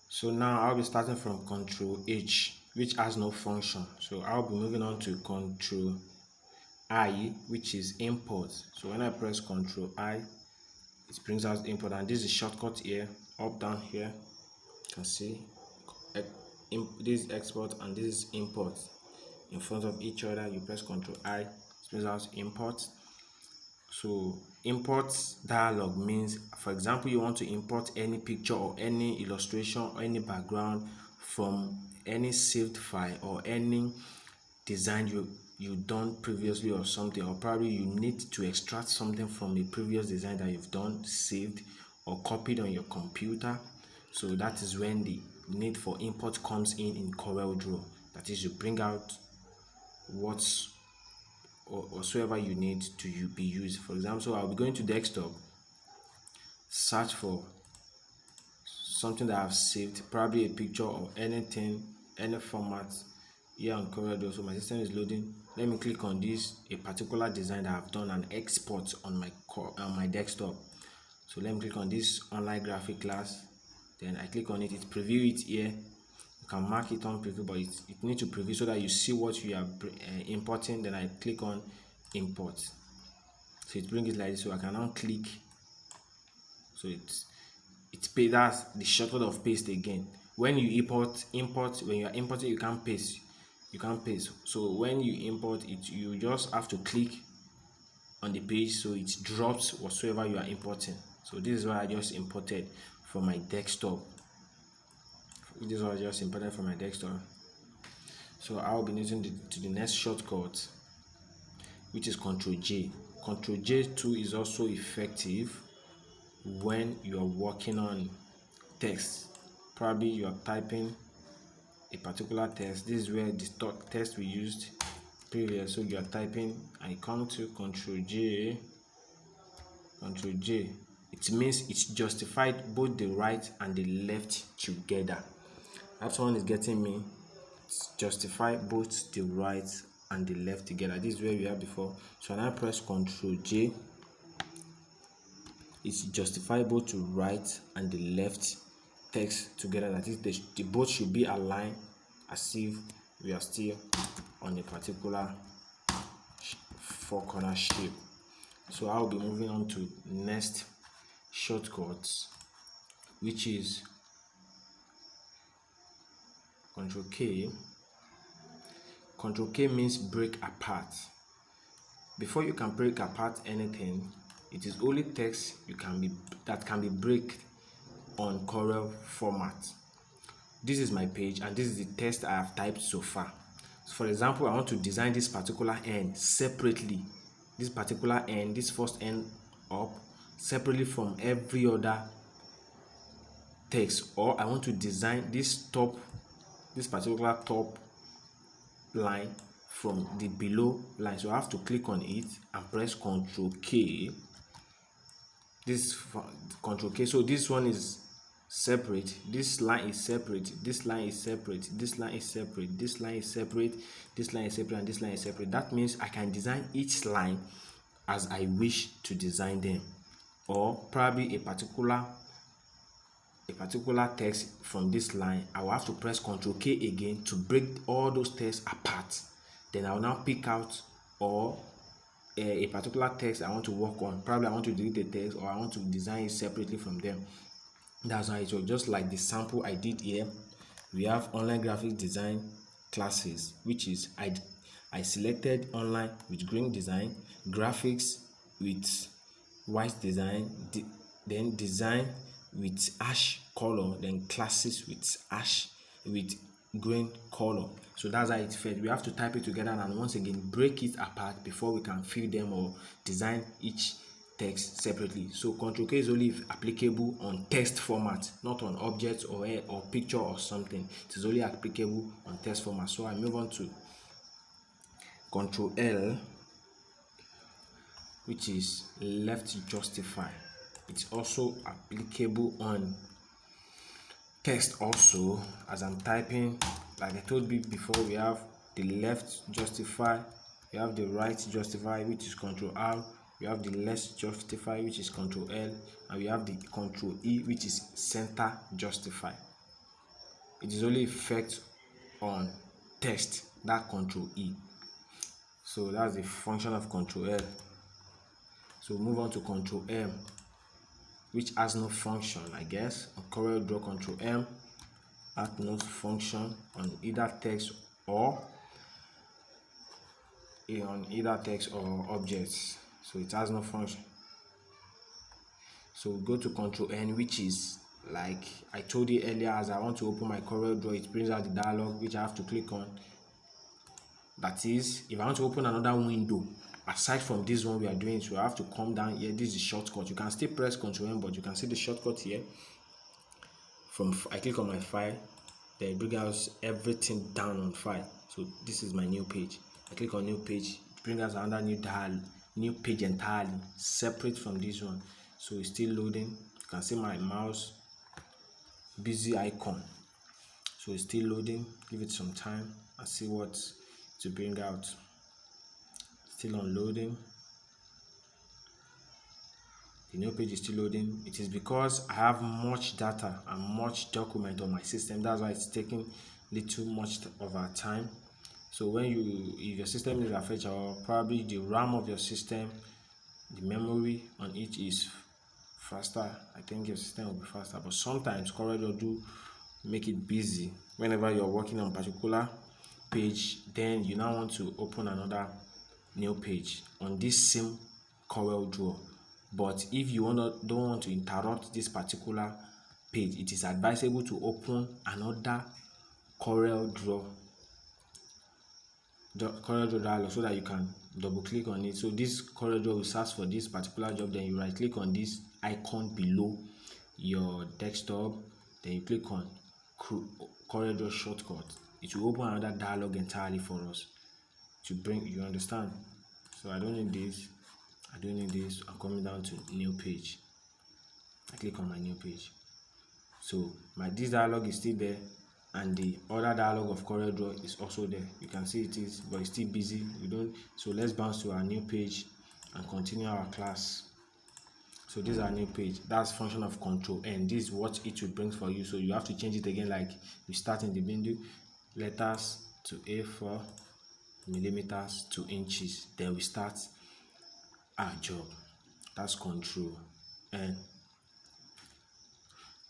So now I'll be starting from Control H, which has no function. So I'll be moving on to Control I, which is import. So when I press Control I, it brings out import, and this is shortcut here, up down here. You can see this is export and this is import. In front of each other, you press Control I, it brings out import. So import dialog means, for example, you want to import any picture or any illustration or any background from any saved file or any design you done previously or something, or probably you need to extract something from a previous design that you've done, saved or copied on your computer. So that is when the need for import comes in Corel Draw. That is, you bring out whatsoever you need to be used. For example, so I'll be going to desktop, search for something that I've saved, probably a picture or anything, any format here on Corel Draw. So my system is loading. Let me click on this, a particular design that I've done and export on my desktop. So let me click on this online graphic class, then I click on it, it preview it here. You can mark it on preview, but it needs to preview so that you see what you are importing. Then I click on import, so it brings it like this. So I can now click, so it's that's the shortcut of paste again. When you import, when you are importing, you can't paste. So when you import it, you just have to click on the page, so it drops whatsoever you are importing. So this is what I just imported from my desktop. So I'll be using to the next shortcut, which is Control J. Control J too is also effective when you are working on text. Probably you are typing a particular text. This is where the text we used previous. So you are typing, I come to Control J. It means it's justified both the right and the left together. That one is getting me. It's justify both the right and the left together. This is where we are before. So when I press Control J, it's justify both the right and the left text together. That is, the both should be aligned as if we are still on a particular four corner shape. So I'll be moving on to next shortcuts, which is Control K. Control K means break apart. Before you can break apart anything, it is only text that can be break on Corel format. This is my page and this is the text I have typed so far. So for example, I want to design this particular end separately. This particular end, this first end up separately from every other text, or I want to design this particular top line from the below line. So I have to click on it and press Control K. This Control K. So this one is separate, this line is separate, this line is separate, this line is separate, this line is separate, this line is separate, and this line is separate. That means I can design each line as I wish to design them, or probably a particular text from this line. I will have to press Control K again to break all those texts apart. Then I will now pick out a particular text I want to work on. Probably I want to delete the text, or I want to design it separately from them. That's how it works. Just like the sample I did here, we have online graphic design classes, which is I selected online with green design, graphics with white design, then design with ash color, then classes with green color. So that's how it fed. We have to type it together and once again break it apart before we can fill them or design each text separately. So Control K is only applicable on text format, not on objects or picture or something. It is only applicable on text format. So I move on to Control L, which is left justify. It's also applicable on text also. As I'm typing, like I told you before, we have the left justify, we have the right justify, which is Control R, we have the left justify, which is Control L, and we have the Control E, which is center justify. it is only effect on text, that control E. So that's the function of control L. So move on to control M, which has no function, I guess. On Corel Draw, control M has no function on either text or objects. So it has no function. So we go to control N, which is, like I told you earlier, as I want to open my Corel Draw, it brings out the dialog which I have to click on. That is, if I want to open another window aside from this one we are doing, so I have to come down here. This is the shortcut. You can still press Ctrl N, but you can see the shortcut here. I click on my file, then it brings out everything down on file. So this is my new page. I click on new page, it brings us another new page entirely separate from this one. So it's still loading. You can see my mouse busy icon. So it's still loading. Give it some time and see what to bring out. Still unloading. The new page is still loading. It is because I have much data and much document on my system. That's why it's taking little much of our time. So if your system is affected, or probably the RAM of your system, the memory on each is faster, I think your system will be faster. But sometimes Corel will do make it busy whenever you're working on a particular page, then you now want to open another new page on this same Corel Draw. But if you don't want to interrupt this particular page, it is advisable to open another Corel Draw dialog so that you can double click on it. So this Corel Draw will search for this particular job, then you right click on this icon below your desktop, then you click on Corel Draw shortcut. It will open another dialog entirely for us to bring, you understand? So I don't need this, I'm coming down to new page. I click on my new page. So this dialog is still there, and the other dialog of Corel Draw is also there. You can see it is, but it's still busy. So let's bounce to our new page and continue our class. So this is our new page. That's function of control N. This is what it will bring for you. So you have to change it again, like we start in the window, letters to A4, millimeters to inches. Then we start our job. That's control N.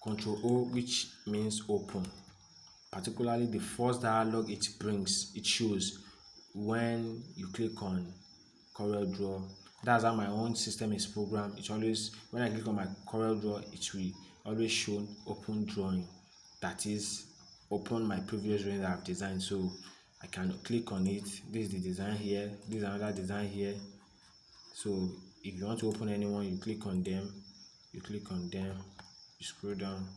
Control O, which means open. Particularly the first dialog it shows when you click on Corel Draw. That's how my own system is programmed. It's always, when I click on my Corel Draw, it will always show open drawing. That is, open my previous drawing that I've designed. So I can click on it. This is the design here. This is another design here. So if you want to open anyone, you click on them. You scroll down,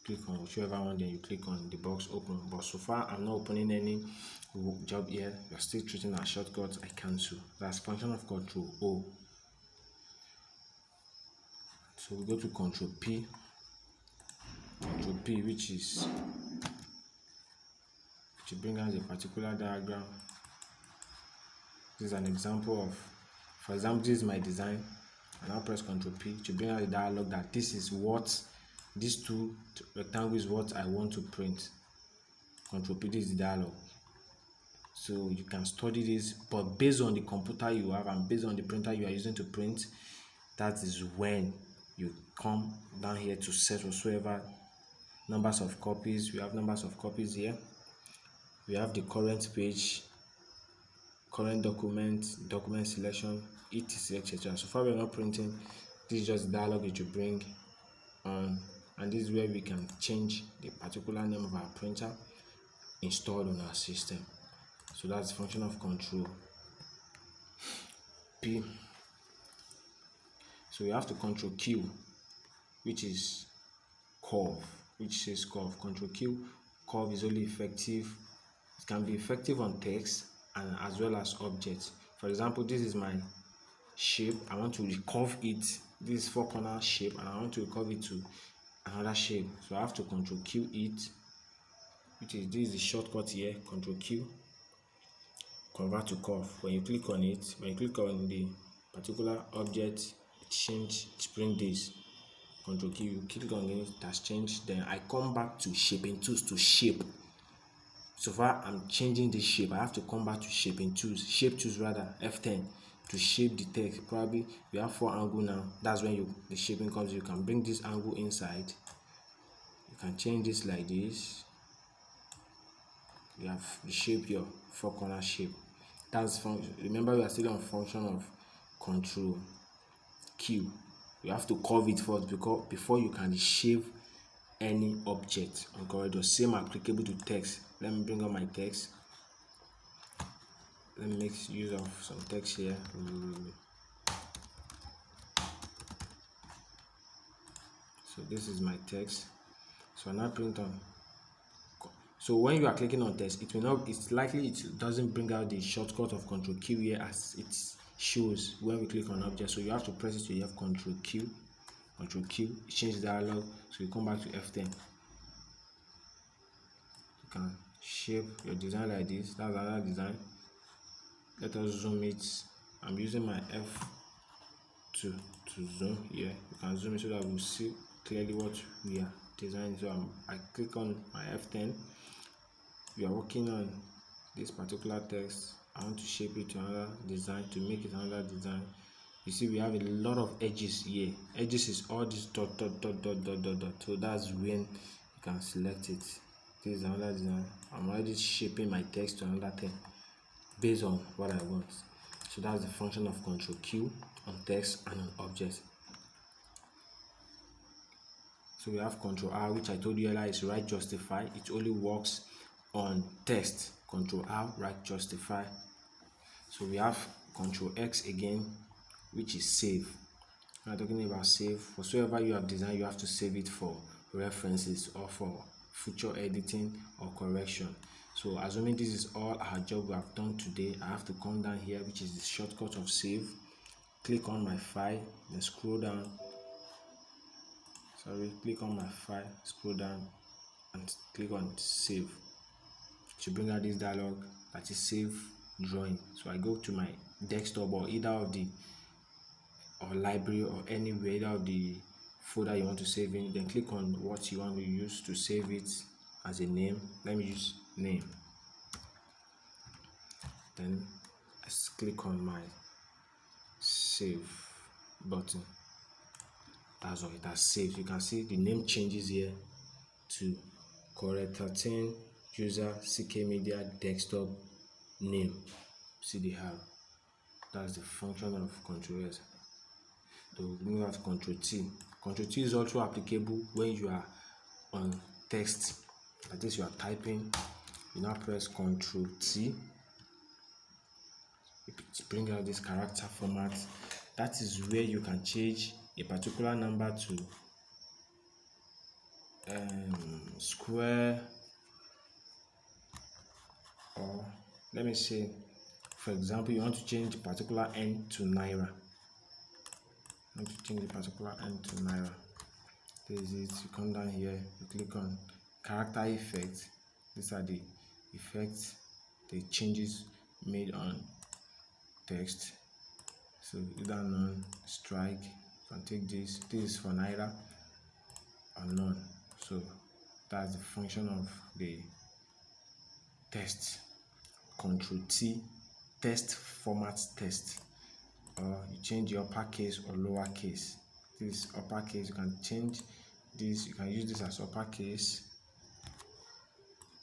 click on whichever one, then you click on the box open. But so far I'm not opening any job here. You're still treating our shortcut. I cancel. That's function of control O. So we go to control P, which is to bring us a particular diagram. This is an example of, for example, this is my design. I now press control P to bring out a dialog that this is what these two rectangles is what I want to print. Control P, this is the dialog. So you can study this, but based on the computer you have and based on the printer you are using to print, that is when you come down here to set whatsoever numbers of copies. We have numbers of copies here. We have the current page, current document selection, etc, etc. So far we are not printing. This is just the dialog it will bring on, and this is where we can change the particular name of our printer installed on our system. So that's the function of control P. So we have to control Q, which is curve, which says curve. Control Q, curve is only effective. It can be effective on text and as well as objects. For example, this is my shape. I want to recurve it. This is 4-corner shape, and I want to recurve it to another shape. So I have to control Q it, which is, this is the shortcut here. Control Q, convert to curve. When you click on it, when you click on the particular object, it bring this. Control Q, you click on it, it has changed. Then I come back to shaping tools to shape. So far I'm changing this shape. I have to come back to shaping tools, shape tools rather, F10, to shape the text. Probably you have 4 angle now. That's when the shaping comes. You can bring this angle inside. You can change this like this. You have shape your 4 corner shape. That's function. Remember, we are still on function of Control Q. You have to curve it first because before you can shape any object on corridor. Same applicable to text. Let me bring up my text. Let me make use of some text here. So this is my text. So now print on. So when you are clicking on text, it will not. It's likely it doesn't bring out the shortcut of Control Q here as it shows when we click on object. So you have to press it so you have Control Q. Control Q. Change the dialog. So you come back to F10. You can shape your design like this. That's another design. Let us zoom it. I'm using my F2 to zoom here. You can zoom it so that we'll see clearly what we are designing. So I click on my F10. We are working on this particular text. I want to shape it to another design, to make it another design. You see we have a lot of edges here. Edges is all this dot. So that's when you can select it. This is another design. I'm already shaping my text to another thing based on what I want. So that's the function of Control Q on text and on objects. So we have Control R, which I told you earlier is right justify. It only works on text. Control R, right justify. So we have Control X again, which is save. I'm talking about save. Whatsoever you have designed, you have to save it for references or for future editing or correction. So assuming this is all our job we have done today, I have to come down here, which is the shortcut of save. Click on my file, then scroll down. Click on my file, scroll down, and click on save. To bring out this dialog that is save drawing. So I go to my desktop or either of the library or anywhere, either of the folder you want to save in. Then click on what you want to use to save it as a name. Let me use name. Then let's click on my save button. That's all, it has saved. You can see the name changes here to Corel 13 user CK Media desktop name. See the have. That's the function of Control S. So we have Control T. Control T is also applicable when you are on text. Like this, you are typing. You now press Control T. It brings out this character format. That is where you can change a particular number to square, or let me say, for example, you want to change a particular N to Naira. I want to change the particular N to Naira. There is it. You come down here, you click on character effects. These are the effects, the changes made on text. So either none, strike. You can take this. This is for Naira or none. So that's the function of the text. Control T, text format text. You change the uppercase or lowercase. This uppercase, you can change this. You can use this as uppercase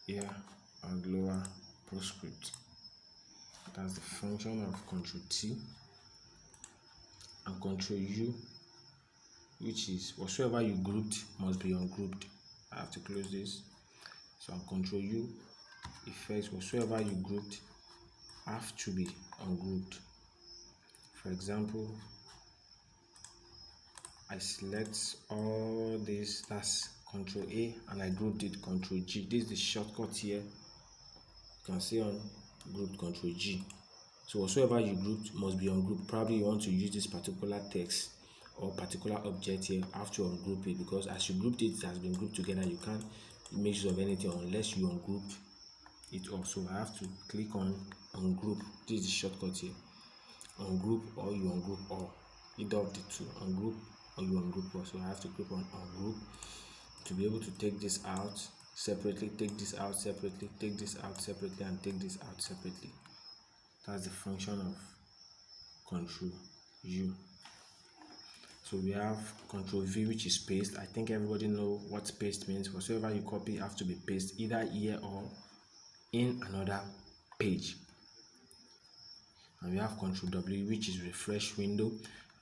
here and lower postscript. That's the function of Control T. And Control U, which is whatsoever you grouped must be ungrouped. I have to close this. So on Control U, effects, whatsoever you grouped have to be ungrouped. For example, I select all this, that's Control A, and I grouped it Control G. This is the shortcut here. You can see on grouped Control G. So whatsoever you grouped must be ungrouped. Probably you want to use this particular text or particular object here, have to ungroup it, because as you grouped it, it has been grouped together. You can't make use of anything unless you ungroup it also. I have to click on ungroup. This is the shortcut here. Ungroup, or you ungroup all, either of the two. Ungroup on group, so I have to click on group to be able to take this out separately, take this out separately, take this out separately, and take this out separately. That's the function of Control U. So we have Control V, which is paste. I think everybody know what paste means. Whatsoever you copy have to be pasted either here or in another page. And we have Control W, which is refresh window.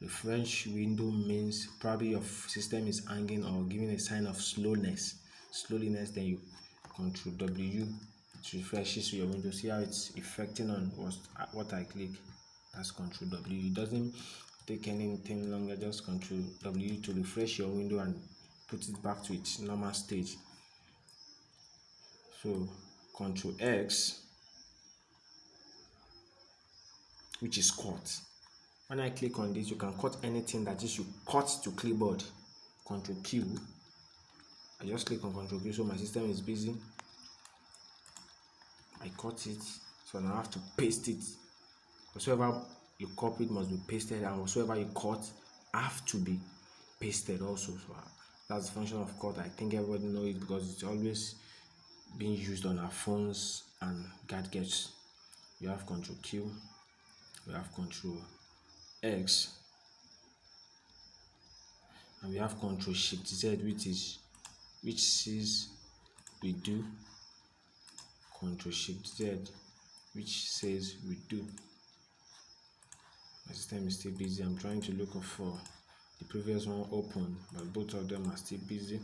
Refresh window means probably your system is hanging or giving a sign of slowness. Then you Control W, it refreshes your window. See how it's affecting on what I click. That's Control W. It doesn't take anything longer, just Control W to refresh your window and put it back to its normal stage. So Control X, which is cut. When I click on this, you can cut anything that is you cut to clipboard. Control Q. I just click on Control Q, so my system is busy. I cut it, so now I have to paste it. Whatsoever you copied must be pasted, and whatsoever you cut have to be pasted also. So that's the function of cut. I think everybody knows it because it's always being used on our phones and gadgets. You have Control Q, we have Control X, and we have Control Shift Z, which says redo. Control Shift Z, which says redo. My system is still busy. I'm trying to look for the previous one open, but both of them are still busy.